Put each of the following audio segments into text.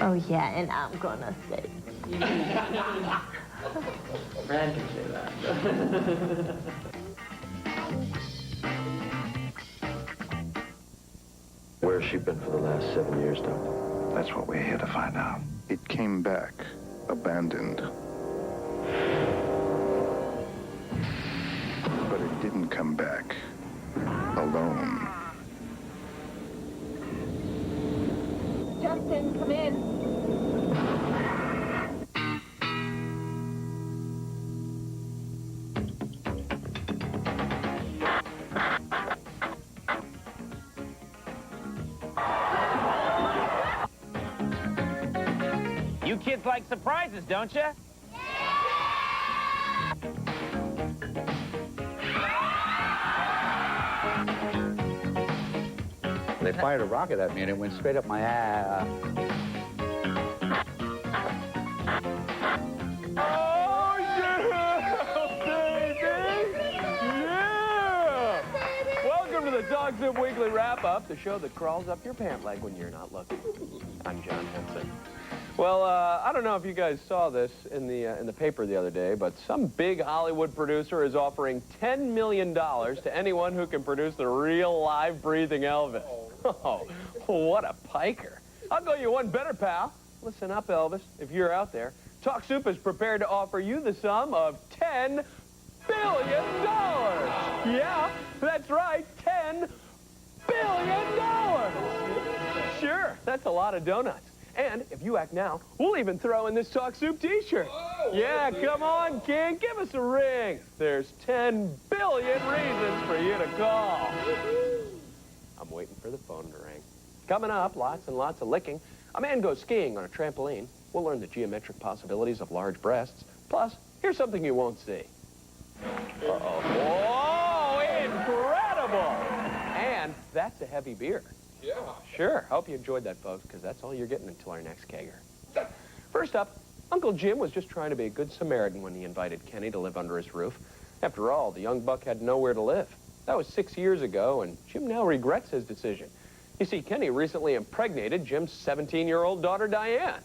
Oh, yeah, and I'm gonna say. Brad can say that. Where's she been for the last 7 years, Doctor? That's what we're here to find out. It came back, abandoned. But it didn't come back alone. Justin, come in. You kids like surprises, don't you? They fired a rocket at me and it went straight up my ass. Oh, yeah, baby! Yeah! Welcome to the Dog Soup Weekly Wrap-Up, the show that crawls up your pant leg when you're not looking. I'm John Henson. Well, I don't know if you guys saw this in the paper the other day, but some big Hollywood producer is offering $10 million to anyone who can produce the real live breathing Elvis. Oh, what a piker. I'll go you one better, pal. Listen up, Elvis, if you're out there. Talk Soup is prepared to offer you the sum of $10 billion. Yeah, that's right, $10 billion. Sure, that's a lot of donuts. And if you act now, we'll even throw in this Talk Soup t-shirt. Yeah, come on, King, give us a ring. There's 10 billion reasons for you to call. I'm waiting for the phone to ring. Coming up, lots and lots of licking. A man goes skiing on a trampoline. We'll learn the geometric possibilities of large breasts. Plus, here's something you won't see. Uh-oh. Whoa, incredible! And that's a heavy beer. Yeah. Sure. Hope you enjoyed that, folks, because that's all you're getting until our next kegger. First up, Uncle Jim was just trying to be a good Samaritan when he invited Kenny to live under his roof. After all, the young buck had nowhere to live. That was 6 years ago, and Jim now regrets his decision. You see, Kenny recently impregnated Jim's 17-year-old daughter, Diane.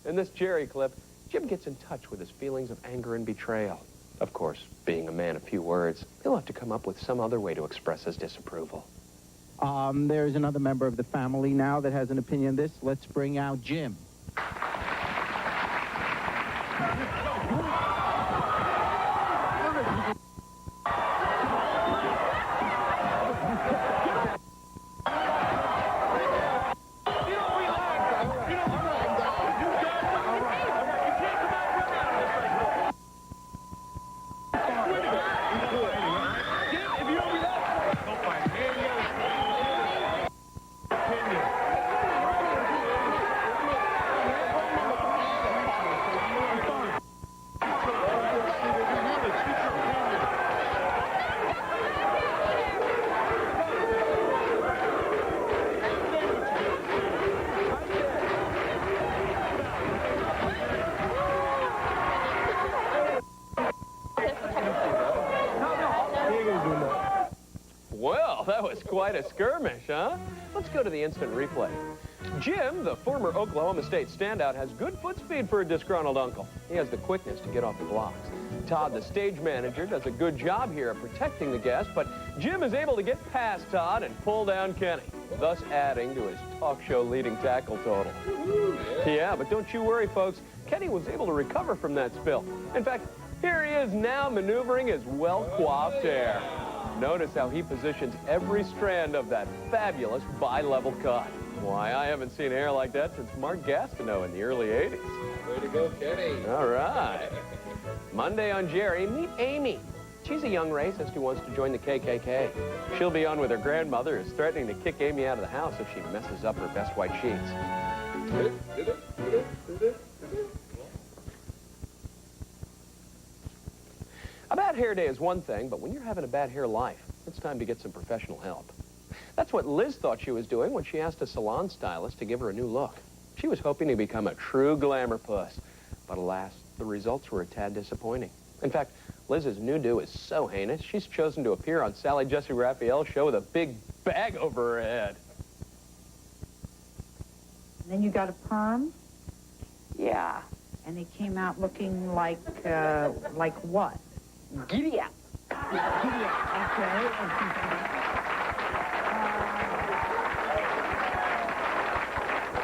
In this Jerry clip, Jim gets in touch with his feelings of anger and betrayal. Of course, being a man of few words, he'll have to come up with some other way to express his disapproval. There's another member of the family now that has an opinion on this. Let's bring out Jim. Well, that was quite a skirmish, huh? Let's go to the instant replay. Jim, the former Oklahoma State standout, has good foot speed for a disgruntled uncle. He has the quickness to get off the blocks. Todd, the stage manager, does a good job here of protecting the guest, but Jim is able to get past Todd and pull down Kenny, thus adding to his talk show leading tackle total. Yeah, but don't you worry, folks. Kenny was able to recover from that spill. In fact, here he is now maneuvering his well-coiffed hair. Notice how he positions every strand of that fabulous bi-level cut. Why, I haven't seen hair like that since Mark Gastineau in the early 80s. Way to go, Kenny. All right. Monday on Jerry, meet Amy. She's a young racist who wants to join the KKK. She'll be on with her grandmother, who's threatening to kick Amy out of the house if she messes up her best white sheets. A bad hair day is one thing, but when you're having a bad hair life, it's time to get some professional help. That's what Liz thought she was doing when she asked a salon stylist to give her a new look. She was hoping to become a true glamour puss, but alas, the results were a tad disappointing. In fact, Liz's new do is so heinous, she's chosen to appear on Sally Jesse Raphael's show with a big bag over her head. Then you got a perm? Yeah. And he came out looking like what? Giddy up. Okay.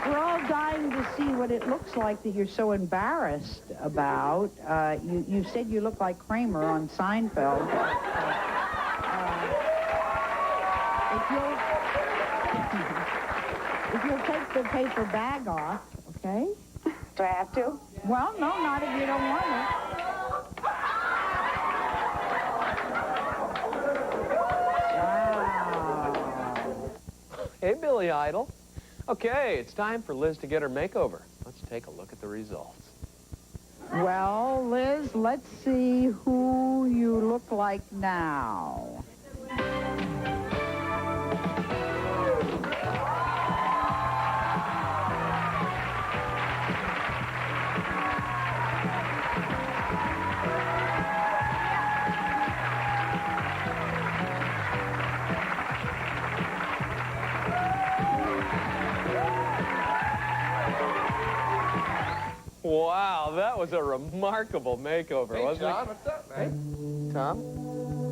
We're all dying to see what it looks like that you're so embarrassed about. You said you look like Kramer on Seinfeld. If you'll take the paper bag off, okay? Do I have to? Well, no, not if you don't want it. Wow. Hey, Billy Idol. Okay, it's time for Liz to get her makeover. Let's take a look at the results. Well, Liz, let's see who you look like now. Wow, that was a remarkable makeover, Hey, wasn't John, it? what's up, man? Tom,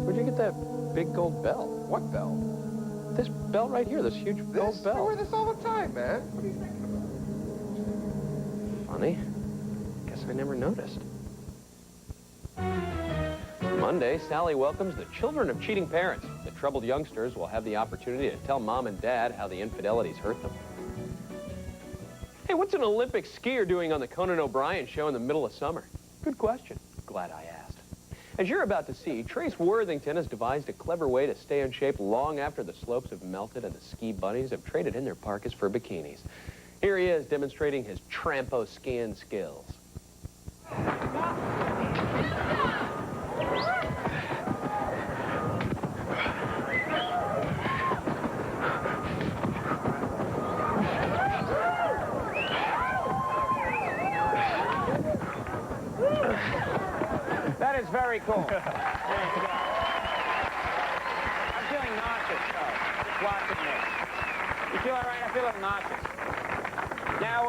where'd you get that big gold bell? What bell? This bell right here, this huge gold I bell. wear this all the time, man. What are you thinking about? Funny. Guess I never noticed. Monday, Sally welcomes the children of cheating parents. The troubled youngsters will have the opportunity to tell mom and dad how the infidelities hurt them. Hey, what's an Olympic skier doing on the Conan O'Brien show in the middle of summer? Good question. Glad I asked. As you're about to see, Trace Worthington has devised a clever way to stay in shape long after the slopes have melted and the ski bunnies have traded in their parkas for bikinis. Here he is demonstrating his trampo skiing skills. That is very cool. I'm feeling nauseous, though, just watching this. You feel all right? I feel a little nauseous. Now,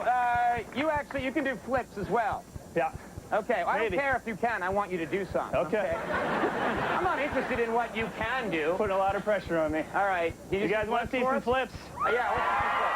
you can do flips as well. Yeah. Okay, well, I don't Maybe. care if you can. I want you to do some. Okay. I'm not interested in what you can do. Putting a lot of pressure on me. All right. Can You guys want to see some flips? Yeah, let's see some flips.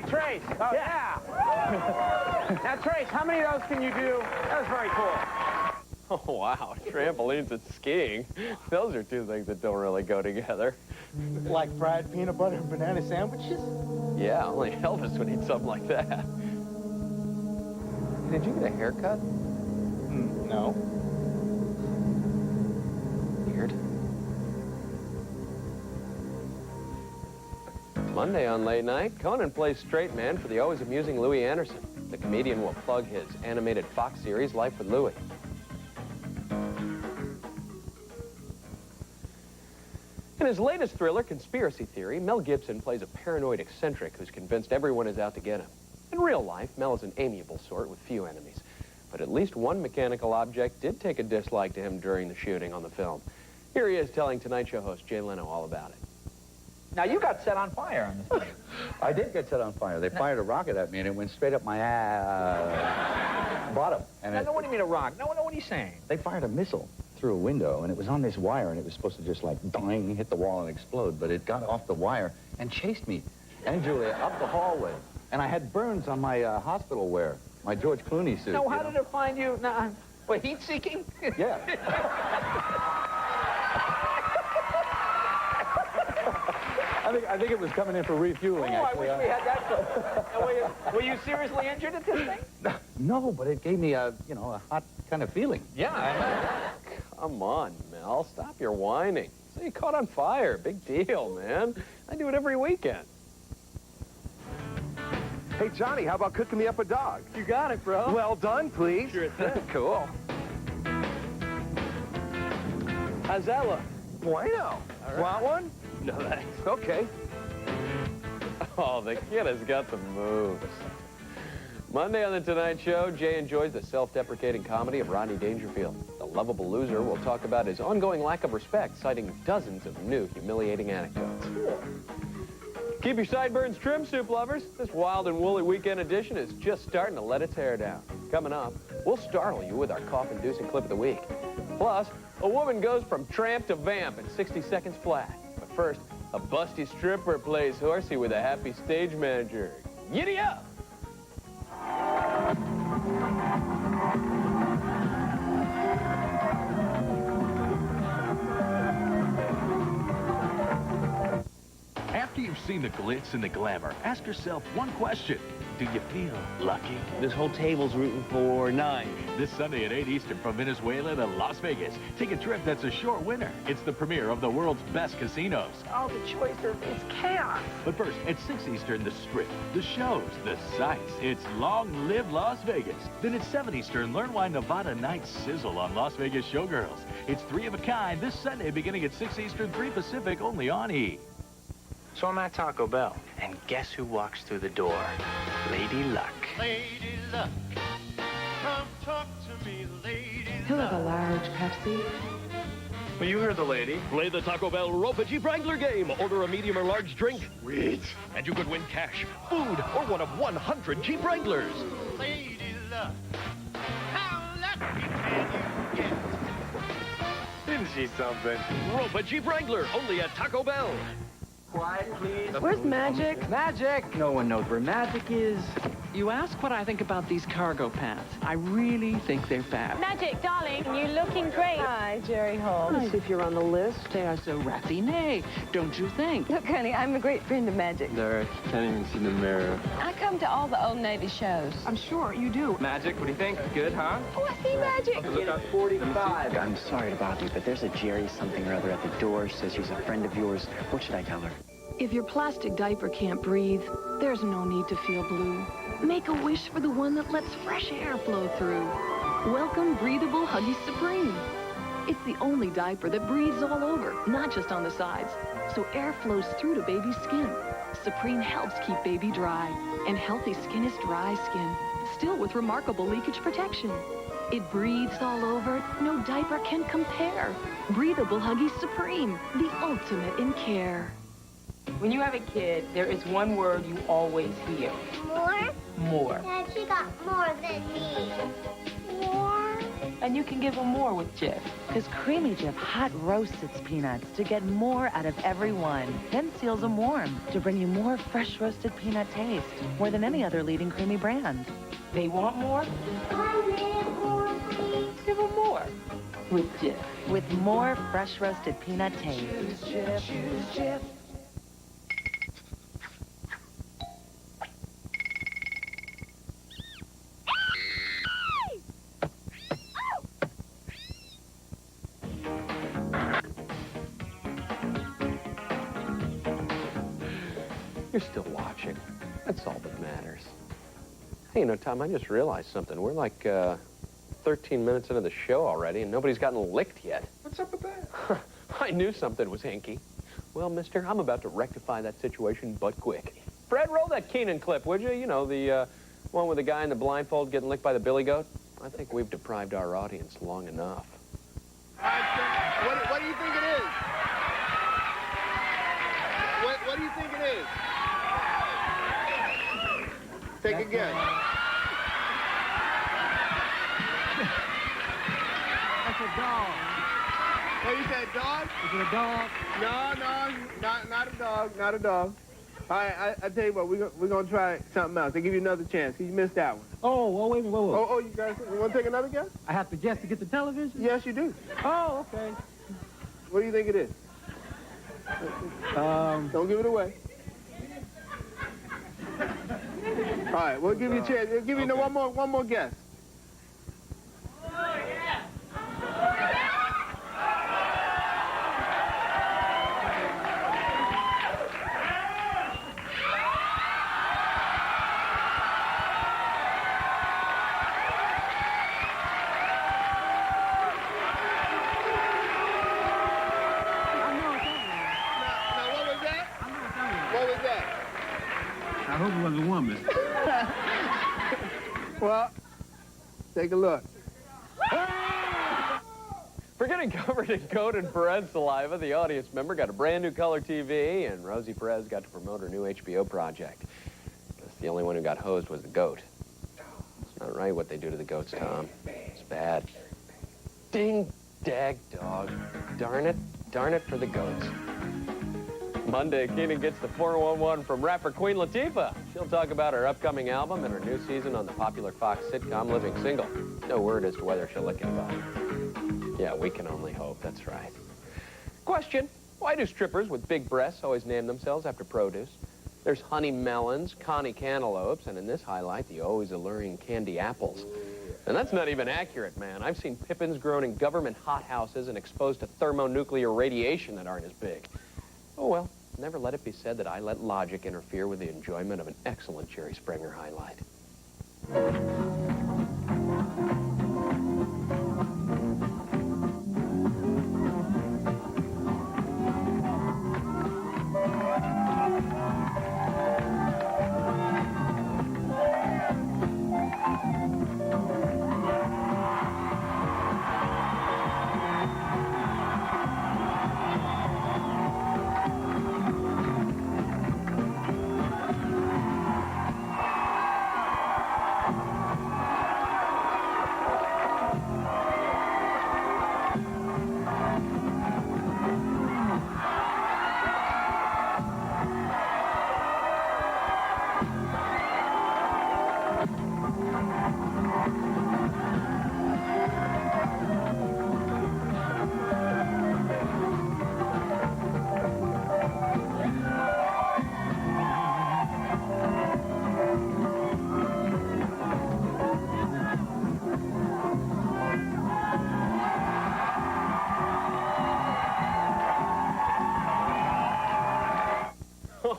Trace. Oh, yeah. Now, Trace, how many of those can you do? That was very cool. Oh, wow. Trampolines and skiing. Those are two things that don't really go together. Like fried peanut butter and banana sandwiches? Yeah, only Elvis would eat something like that. Did you get a haircut? No. Weird. Monday on Late Night, Conan plays straight man for the always amusing Louis Anderson. The comedian will plug his animated Fox series, Life with Louis. In his latest thriller, Conspiracy Theory, Mel Gibson plays a paranoid eccentric who's convinced everyone is out to get him. In real life, Mel is an amiable sort with few enemies. But at least one mechanical object did take a dislike to him during the shooting on the film. Here he is telling Tonight Show host Jay Leno all about it. Now, you got set on fire on this thing. I did get set on fire. They fired a rocket at me, and it went straight up my bottom. And No, what do you mean a rock? No, what are you saying? They fired a missile through a window, and it was on this wire, and it was supposed to just, like, ding, hit the wall and explode. But it got off the wire and chased me and Julia up the hallway. And I had burns on my hospital wear, my George Clooney suit. No, how did it find you? No, what, heat-seeking? Yeah. I think it was coming in for refueling, actually. I wish we had that. Were you seriously injured at this thing? No, but it gave me a hot kind of feeling. Yeah. Come on, Mel. Stop your whining. So you caught on fire. Big deal, man. I do it every weekend. Hey, Johnny, how about cooking me up a dog? You got it, bro. Well done, please. Sure thing. Cool. How's that look? Bueno. Want one? No thanks. Okay. Oh, the kid has got the moves. Monday on The Tonight Show, Jay enjoys the self-deprecating comedy of Rodney Dangerfield. The lovable loser will talk about his ongoing lack of respect, citing dozens of new humiliating anecdotes. Keep your sideburns trimmed, soup lovers. This wild and woolly weekend edition is just starting to let its hair down. Coming up, we'll startle you with our cough-inducing clip of the week. Plus, a woman goes from tramp to vamp in 60 seconds flat. But first, a busty stripper plays horsey with a happy stage manager. Giddy up! After you've seen the glitz and the glamour, ask yourself one question. Do you feel lucky? This whole table's rooting for 9. This Sunday at 8 Eastern from Venezuela to Las Vegas. Take a trip that's a sure winner. It's the premiere of the world's best casinos. All the choices is chaos. But first, at 6 Eastern, the Strip, the shows, the sights. It's Long Live Las Vegas. Then at 7 Eastern, learn why Nevada nights sizzle on Las Vegas Showgirls. It's 3 of a kind this Sunday beginning at 6 Eastern, 3 Pacific, only on E! So I'm at Taco Bell, and guess who walks through the door? Lady Luck. Lady Luck, come talk to me, Lady He'll have a large Pepsi. Well, you heard the lady. Play the Taco Bell Ropa Jeep Wrangler game. Order a medium or large drink. Sweet. And you could win cash, food, or one of 100 Jeep Wranglers. Lady Luck, how lucky can you get? Isn't she something? Ropa Jeep Wrangler, only at Taco Bell. Quiet, please. Where's Magic? Magic! No one knows where Magic is. You ask what I think about these cargo pants. I really think they're fab. Magic, darling, you're looking great. Hi, Jerry Holmes. Let's see if you're on the list. They are so raffiné, don't you think? Look, honey, I'm a great friend of Magic. Derek, can't even see the mirror. I come to all the Old Navy shows. I'm sure you do. Magic, what do you think? Good, huh? Oh, I see Magic. Look out 45. I'm sorry to bother you, but there's a Jerry something or other at the door. Says she's a friend of yours. What should I tell her? If your plastic diaper can't breathe, there's no need to feel blue. Make a wish for the one that lets fresh air flow through. Welcome Breathable Huggies Supreme. It's the only diaper that breathes all over, not just on the sides, so air flows through to baby's skin. Supreme helps keep baby dry, and healthy skin is dry skin, still with remarkable leakage protection. It breathes all over, no diaper can compare. Breathable Huggies Supreme, the ultimate in care. When you have a kid, there is one word you always hear. More? More. Dad, she got more than me. More? And you can give them more with Jif. Because Creamy Jif hot roasts its peanuts to get more out of every one. Then seals them warm to bring you more fresh roasted peanut taste. More than any other leading creamy brand. They want more? I want more, please. Give them more with Jif. With more fresh roasted peanut taste. Choose Jif. Choose Jif. You're still watching. That's all that matters. Hey, you know, Tom, I just realized something. We're like 13 minutes into the show already, and nobody's gotten licked yet. What's up with that? I knew something was hinky. Well, mister, I'm about to rectify that situation but quick. Fred, roll that Keenan clip, would you? You know, the one with the guy in the blindfold getting licked by the billy goat. I think we've deprived our audience long enough. What do you think it is? What do you think it is? Take a guess. That's a dog. What, you said dog? Is it a dog? No, not a dog, not a dog. All right, I tell you what, we're gonna try something else. They give you another chance, 'cause you missed that one. Oh, wait a minute, whoa. Oh, you guys, you want to take another guess? I have to guess to get the television? Yes, you do. Oh, okay. What do you think it is? Don't give it away. All right, we'll give you a chance. We'll give you one more guess. nervous. Well, take a look. For getting covered in goat and Perez saliva, the audience member got a brand new color TV, and Rosie Perez got to promote her new HBO project. Guess the only one who got hosed was the goat. It's not right what they do to the goats, Tom. It's bad. Ding, dag, dog. Darn it for the goats. Monday, Keenan gets the 411 from rapper Queen Latifah. She'll talk about her upcoming album and her new season on the popular Fox sitcom Living Single. No word as to whether she'll lick anybody. Yeah, we can only hope, that's right. Question, why do strippers with big breasts always name themselves after produce? There's honey melons, Connie cantaloupes, and in this highlight, the always alluring candy apples. And that's not even accurate, man. I've seen pippins grown in government hothouses and exposed to thermonuclear radiation that aren't as big. Oh, well, never let it be said that I let logic interfere with the enjoyment of an excellent Jerry Springer highlight.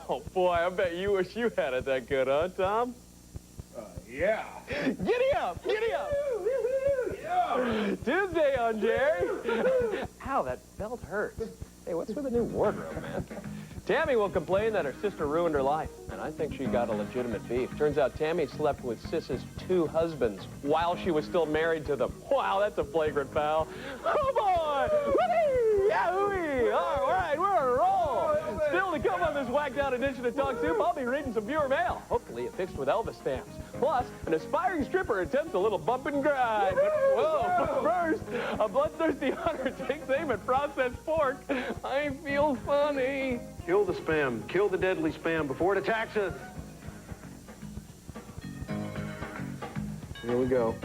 Oh, boy, I bet you wish you had it that good, huh, Tom? Yeah. Giddy up! Giddy up! Yeah. Tuesday on Jerry. Ow, that belt hurts. Hey, what's with the new wardrobe, man? Tammy will complain that her sister ruined her life, and I think she got a legitimate beef. Turns out Tammy slept with Sis's 2 husbands while she was still married to them. Wow, that's a flagrant foul. Oh, boy! Whee! Yahoo! All right, we're on a roll. Still to come on this whacked out edition of Talk Soup, I'll be reading some viewer mail, hopefully affixed with Elvis stamps. Plus, an aspiring stripper attempts a little bump and grind. But first, a bloodthirsty hunter takes aim at processed pork. I feel funny. Kill the spam. Kill the deadly spam before it attacks us. Here we go.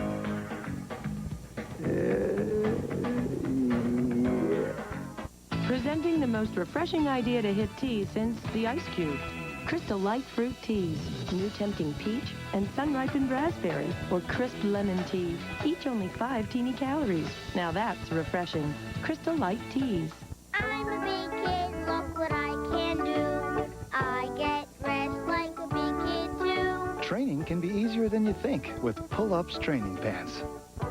Presenting the most refreshing idea to hit tea since the ice cube. Crystal Light Fruit Teas. New tempting peach and sun-ripened raspberry or crisp lemon tea. Each only 5 teeny calories. Now that's refreshing. Crystal Light Teas. I'm a big kid, look what I can do. I get dressed like a big kid too. Training can be easier than you think with Pull-Ups training pants.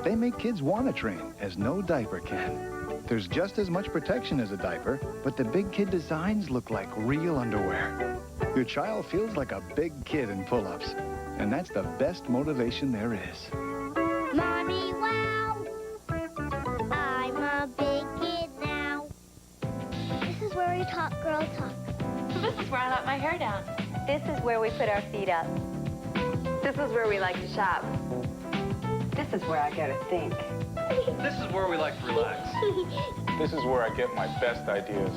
They make kids want to train, as no diaper can. There's just as much protection as a diaper, but the big kid designs look like real underwear. Your child feels like a big kid in Pull-Ups, and that's the best motivation there is. Mommy, wow! I'm a big kid now. This is where we talk girl talk. This is where I let my hair down. This is where we put our feet up. This is where we like to shop. This is where I go to think. This is where we like to relax. This is where I get my best ideas.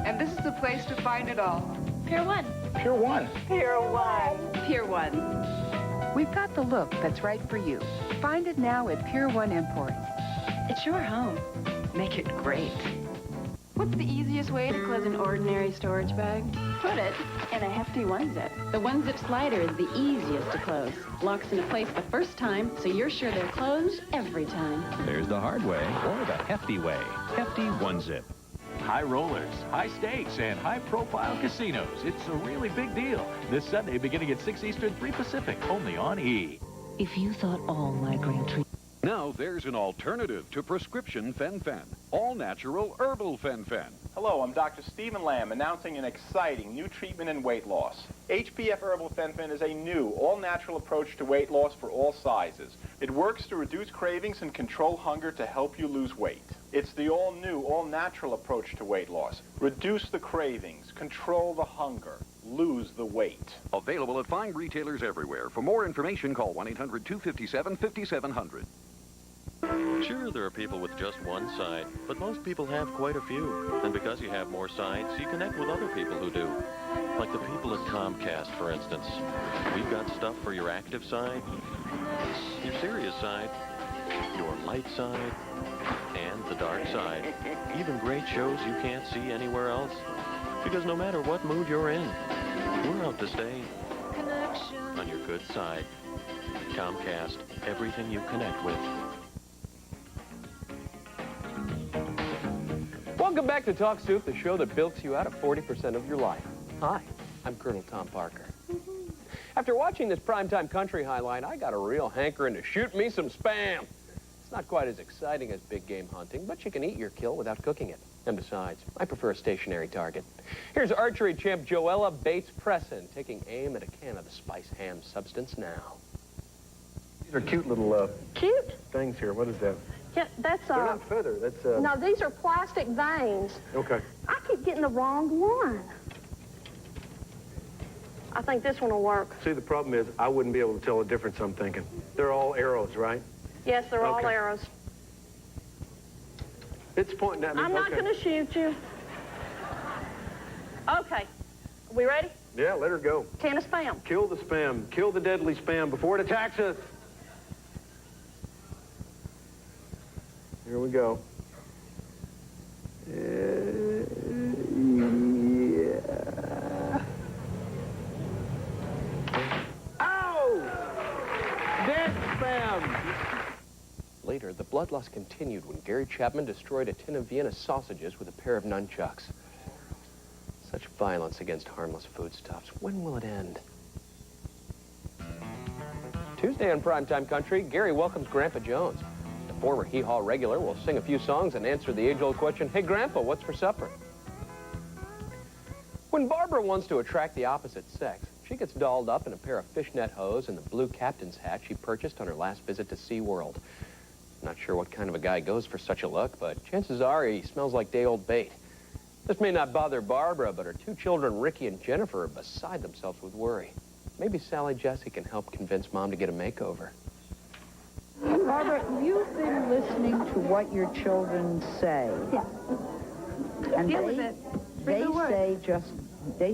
And this is the place to find it all. Pier 1. Pier 1. Pier 1. Pier 1. We've got the look that's right for you. Find it now at Pier 1 Imports. It's your home. Make it great. What's the easiest way to close an ordinary storage bag? Put it in a hefty one-zip. The one-zip slider is the easiest to close. Locks into place the first time, so you're sure they're closed every time. There's the hard way or the hefty way. Hefty one-zip. High rollers, high stakes, and high-profile casinos. It's a really big deal. This Sunday, beginning at 6 Eastern, 3 Pacific, only on E! If you thought all migraine treatment... Now there's an alternative to prescription Fen-Phen. All-natural herbal Fen-Phen. Hello, I'm Dr. Stephen Lamb, announcing an exciting new treatment in weight loss. HPF Herbal Fen-Phen is a new, all-natural approach to weight loss for all sizes. It works to reduce cravings and control hunger to help you lose weight. It's the all-new, all-natural approach to weight loss. Reduce the cravings, control the hunger, lose the weight. Available at fine retailers everywhere. For more information, call 1-800-257-5700. Sure, there are people with just one side, but most people have quite a few. And because you have more sides, you connect with other people who do. Like the people at Comcast, for instance. We've got stuff for your active side, your serious side, your light side, and the dark side. Even great shows you can't see anywhere else. Because no matter what mood you're in, we're out to stay on your good side. Comcast, everything you connect with. Welcome back to Talk Soup, the show that bilks you out of 40% of your life. Hi, I'm Colonel Tom Parker. After watching this primetime country highlight, I got a real hankering to shoot me some Spam. It's not quite as exciting as big game hunting, but you can eat your kill without cooking it. And besides, I prefer a stationary target. Here's archery champ Joella Bates-Presson taking aim at a can of the spice ham substance now. These are cute little Cute? things here. What is that? Yeah, that's They're not feather. That's No, these are plastic veins. Okay. I keep getting the wrong one. I think this one will work. See, the problem is I wouldn't be able to tell the difference, I'm thinking. They're all arrows, right? Yes, they're all Okay. arrows. It's pointing at me. I'm not Okay. going to shoot you. Okay. Are we ready? Yeah, let her go. Can of Spam. Kill the spam. Kill the deadly spam before it attacks us. Here we go. Yeah. Ow! Dead Spam! Later, the bloodlust continued when Gary Chapman destroyed a tin of Vienna sausages with a pair of nunchucks. Such violence against harmless foodstuffs. When will it end? Tuesday on Primetime Country, Gary welcomes Grandpa Jones. The former Hee Haw regular will sing a few songs and answer the age-old question, "Hey, Grandpa, what's for supper?" When Barbara wants to attract the opposite sex, she gets dolled up in a pair of fishnet hose and the blue captain's hat she purchased on her last visit to SeaWorld. Not sure what kind of a guy goes for such a look, but chances are he smells like day-old bait. This may not bother Barbara, but her two children, Ricky and Jennifer, are beside themselves with worry. Maybe Sally Jesse can help convince Mom to get a makeover. Barbara, you've been listening to what your children say. Yeah. And Deal with it. they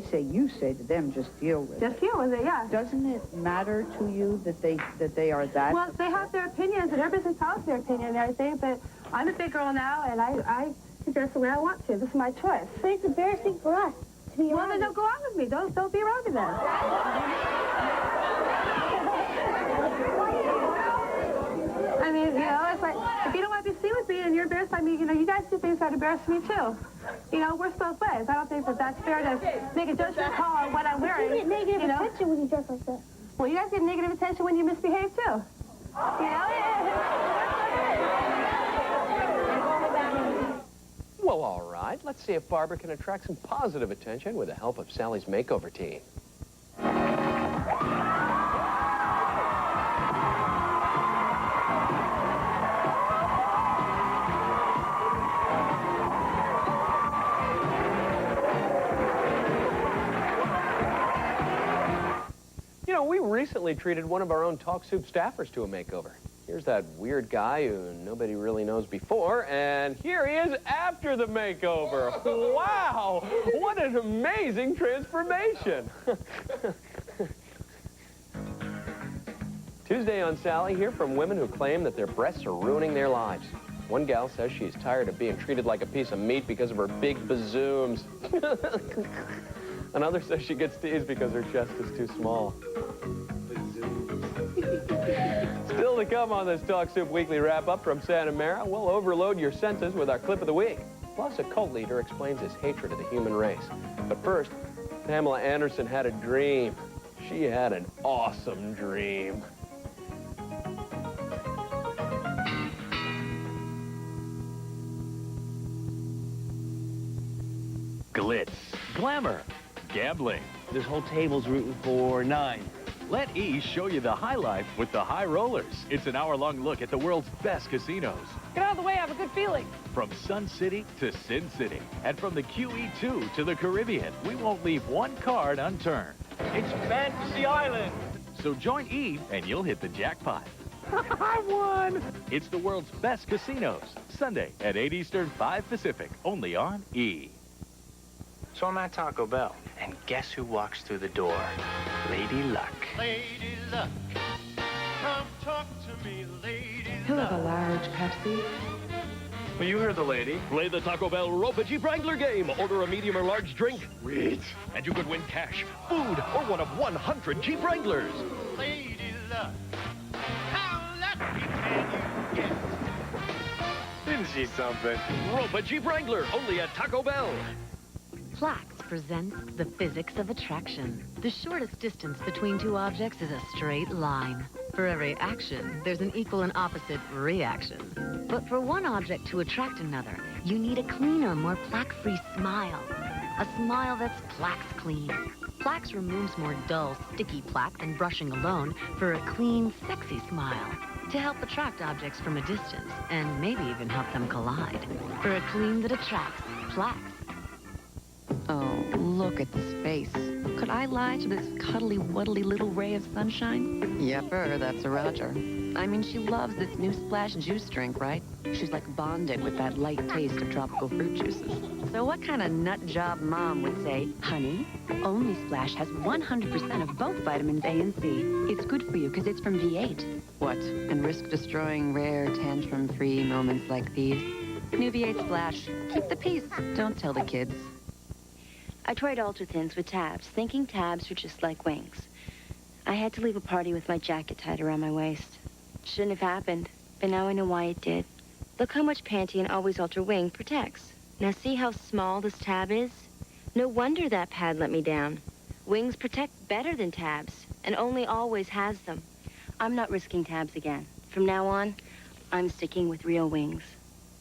say you say to them, just deal with it. Just deal with it, yeah. Doesn't it matter to you that they are that? Well, they have their opinions, and everybody's entitled to their opinion and everything, but I'm a big girl now, and I can dress the way I want to. This is my choice. But it's embarrassing for us to be Well, then don't go out with me. Don't be around me then. I mean, you know, it's like, if you don't want to be seen with me and you're embarrassed by me, you know, you guys do things that embarrass me too. You know, we're both ways. I don't think that that's fair to make a judgment call on what I'm wearing. You get negative you know? attention when you dress like that. Well, you guys get negative attention when you misbehave too. You know? Well, all right. Let's see if Barbara can attract some positive attention with the help of Sally's makeover team. You know, we recently treated one of our own Talk Soup staffers to a makeover. Here's that weird guy who nobody really knows before, and here he is after the makeover. Wow! What an amazing transformation! Tuesday on Sally, hear from women who claim that their breasts are ruining their lives. One gal says she's tired of being treated like a piece of meat because of her big bazooms. Another says she gets teased because her chest is too small. Still to come on this Talk Soup Weekly Wrap-Up from Santa Mara, we'll overload your senses with our clip of the week. Plus, a cult leader explains his hatred of the human race. But first, Pamela Anderson had a dream. She had an awesome dream. glitz, glamour, gambling. This whole table's rooting for 9. Let E show you the high life with the High Rollers. It's an hour-long look at the world's best casinos. Get out of the way, I have a good feeling. From Sun City to Sin City, and from the QE2 to the Caribbean, we won't leave one card unturned. It's Fantasy Island. So join E and you'll hit the jackpot. I won. It's the world's best casinos. Sunday at 8 Eastern, 5 Pacific, only on E. So I'm at Taco Bell, and guess who walks through the door? Lady Luck. Lady Luck, come talk to me, Lady He'll have a large Pepsi. Well, you heard the lady. Play the Taco Bell Ropa Jeep Wrangler game. Order a medium or large drink. Sweet. And you could win cash, food, or one of 100 Jeep Wranglers. Lady Luck, how lucky can you get? Isn't she something? Ropa Jeep Wrangler, only at Taco Bell. Plax presents the physics of attraction. The shortest distance between two objects is a straight line. For every action, there's an equal and opposite reaction. But for one object to attract another, you need a cleaner, more plaque-free smile. A smile that's Plax clean. Plax removes more dull, sticky plaque than brushing alone for a clean, sexy smile. To help attract objects from a distance, and maybe even help them collide. For a clean that attracts, Plax. Oh, look at this face. Could I lie to this cuddly, wuddly little ray of sunshine? Yepper, that's a Roger. I mean, she loves this new Splash juice drink, right? She's like bonded with that light taste of tropical fruit juices. So what kind of nut job mom would say, honey, only Splash has 100% of both vitamins A and C. It's good for you because it's from V8. What, and risk destroying rare, tantrum-free moments like these? New V8 Splash. Keep the peace. Don't tell the kids. I tried Ultra-Thins with tabs, thinking tabs were just like wings. I had to leave a party with my jacket tied around my waist. Shouldn't have happened, but now I know why it did. Look how much Pantene Always Ultra Wing protects. Now see how small this tab is? No wonder that pad let me down. Wings protect better than tabs, and only Always has them. I'm not risking tabs again. From now on, I'm sticking with real wings.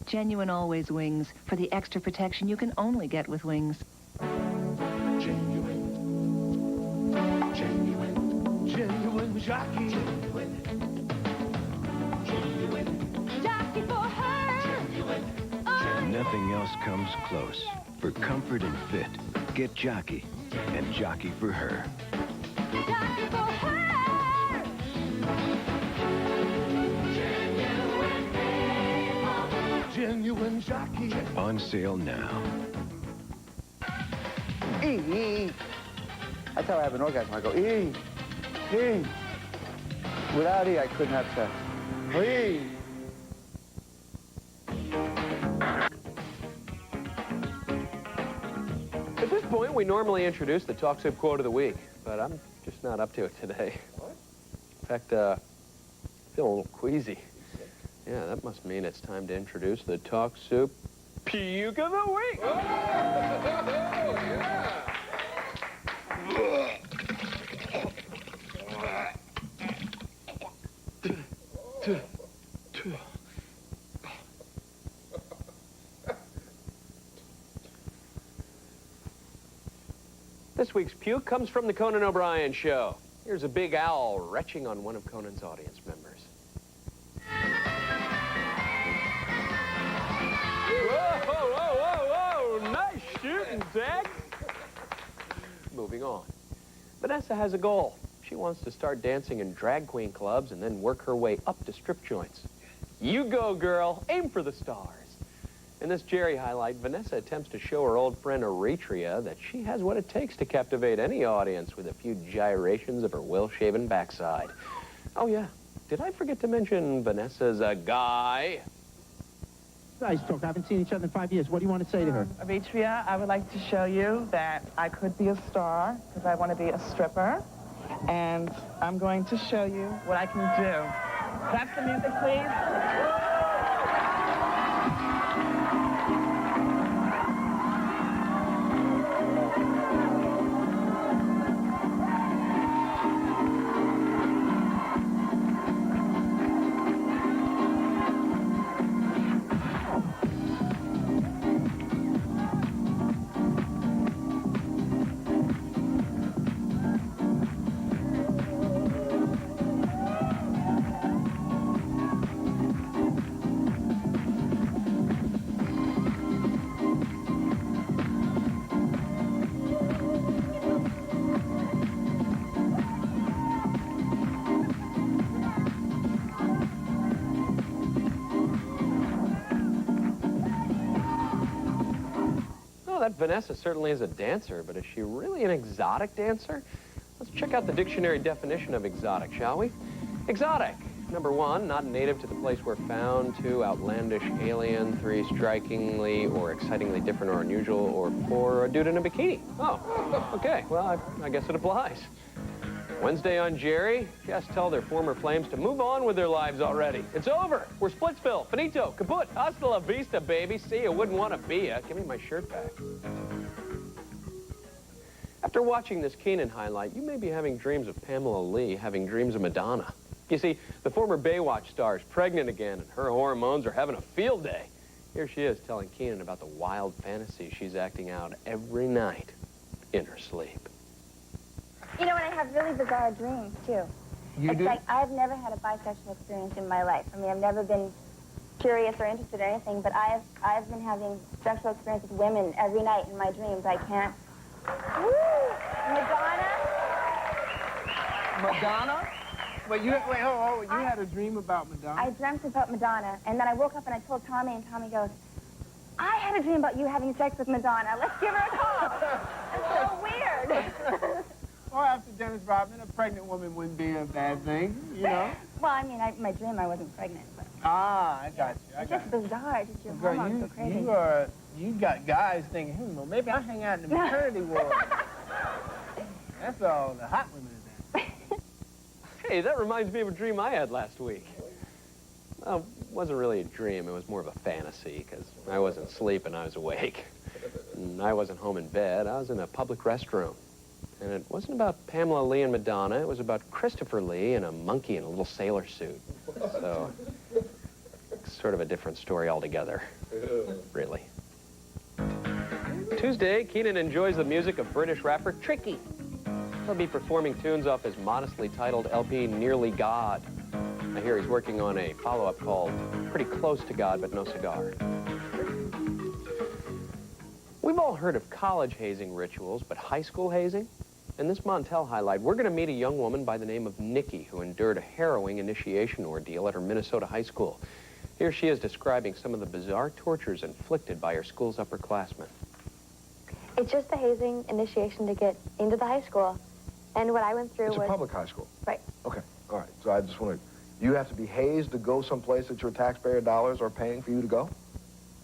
Genuine Always Wings, for the extra protection you can only get with wings. Genuine jockey. Jockey for her. Nothing else comes close. For comfort and fit, get Jockey. And Jockey for her. Jockey for her. Genuine jockey. On sale now. That's how I have an orgasm. I go, E. Without E, I couldn't have sex. E. At this point, we normally introduce the Talk Soup Quote of the Week, but I'm just not up to it today. What? In fact, I feel a little queasy. Yeah, that must mean it's time to introduce the Talk Soup Puke of the Week. Oh, yeah. This week's puke comes from the Conan O'Brien Show. Here's a big owl retching on one of Conan's audience members. Whoa, whoa, whoa, whoa! Nice shooting, Zach! Moving on. Vanessa has a goal. She wants to start dancing in drag queen clubs and then work her way up to strip joints. You go, girl. Aim for the stars. In this Jerry highlight, Vanessa attempts to show her old friend Eritrea that she has what it takes to captivate any audience with a few gyrations of her well-shaven backside. Oh, yeah. Did I forget to mention Vanessa's a guy? Guys, talk. I haven't seen each other in 5 years. What do you want to say to her? Eritrea, I would like to show you that I could be a star because I want to be a stripper. And I'm going to show you what I can do. Clap the music, please. that Vanessa certainly is a dancer, but is she really an exotic dancer? Let's check out the dictionary definition of exotic, shall we? Exotic. Number 1, not native to the place where found. 2, outlandish, alien. 3, strikingly or excitingly different or unusual. Or 4, a dude in a bikini. Oh, okay. Well, I guess it applies. Wednesday on Jerry, guests tell their former flames to move on with their lives already. It's over. We're Splitsville. Finito. Kaput. Hasta la vista, baby. See ya. Wouldn't want to be ya. Give me my shirt back. After watching this Kenan highlight, you may be having dreams of Pamela Lee having dreams of Madonna. You see, the former Baywatch star is pregnant again, and her hormones are having a field day. Here she is telling Kenan about the wild fantasies she's acting out every night in her sleep. You know, and I have really bizarre dreams, too. It's like I've never had a bisexual experience in my life. I mean, I've never been curious or interested in anything, but I've been having sexual experience with women every night in my dreams. I can't... Woo! Madonna? Madonna? Wait, you had a dream about Madonna? I dreamt about Madonna, and then I woke up and I told Tommy, and Tommy goes, I had a dream about you having sex with Madonna. Let's give her a call. It's so weird. Well, after Dennis Rodman, a pregnant woman wouldn't be a bad thing, you know? Well, I mean, my dream, I wasn't pregnant. But Ah, I got you. it's just bizarre. Just your Girl, hormones go crazy. you got guys thinking, well, maybe I'll hang out in the maternity ward. That's all the hot women are there. Hey, that reminds me of a dream I had last week. Well, it wasn't really a dream. It was more of a fantasy, because I wasn't sleeping. I was awake. And I wasn't home in bed. I was in a public restroom. And it wasn't about Pamela Lee and Madonna. It was about Christopher Lee and a monkey in a little sailor suit. So, it's sort of a different story altogether, really. Tuesday, Kenan enjoys the music of British rapper Tricky. He'll be performing tunes off his modestly titled LP, Nearly God. I hear he's working on a follow-up called Pretty Close to God, but No Cigar. We've all heard of college hazing rituals, but high school hazing? In this Montel highlight, we're going to meet a young woman by the name of Nikki who endured a harrowing initiation ordeal at her Minnesota high school. Here she is describing some of the bizarre tortures inflicted by her school's upperclassmen. It's just a hazing initiation to get into the high school. And what I went through was... It's a public high school? Right. Okay, all right. So I just want to... You have to be hazed to go someplace that your taxpayer dollars are paying for you to go?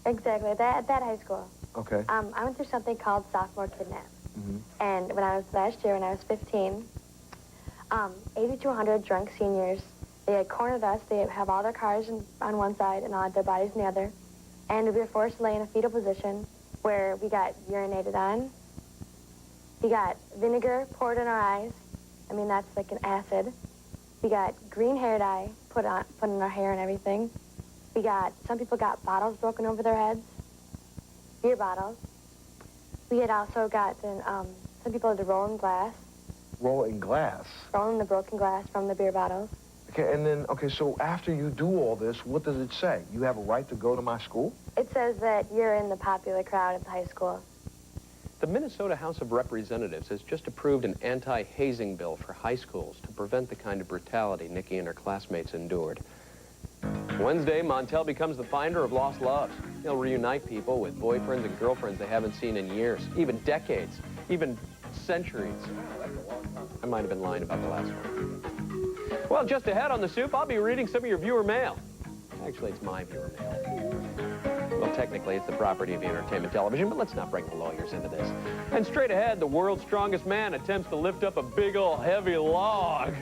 Exactly, at that high school. Okay. I went through something called sophomore kidnap. Mm-hmm. And last year, when I was 15, 80 to 100 drunk seniors, they had cornered us. They have all their cars on one side and all their bodies on the other. And we were forced to lay in a fetal position where we got urinated on. We got vinegar poured in our eyes. I mean, that's like an acid. We got green hair dye put in our hair and everything. Some people got bottles broken over their heads, beer bottles. We had also gotten, some people had to roll in glass. Roll in glass? Roll in the broken glass from the beer bottles. Okay, and then, okay, so after you do all this, what does it say? You have a right to go to my school? It says that you're in the popular crowd at the high school. The Minnesota House of Representatives has just approved an anti-hazing bill for high schools to prevent the kind of brutality Nikki and her classmates endured. Wednesday, Montel becomes the finder of lost loves. He'll reunite people with boyfriends and girlfriends they haven't seen in years, even decades, even centuries. I might have been lying about the last one. Well, just ahead on The Soup, I'll be reading some of your viewer mail. Actually, it's my viewer mail. Well, technically, it's the property of the Entertainment Television, but let's not bring the lawyers into this. And straight ahead, the world's strongest man attempts to lift up a big old heavy log.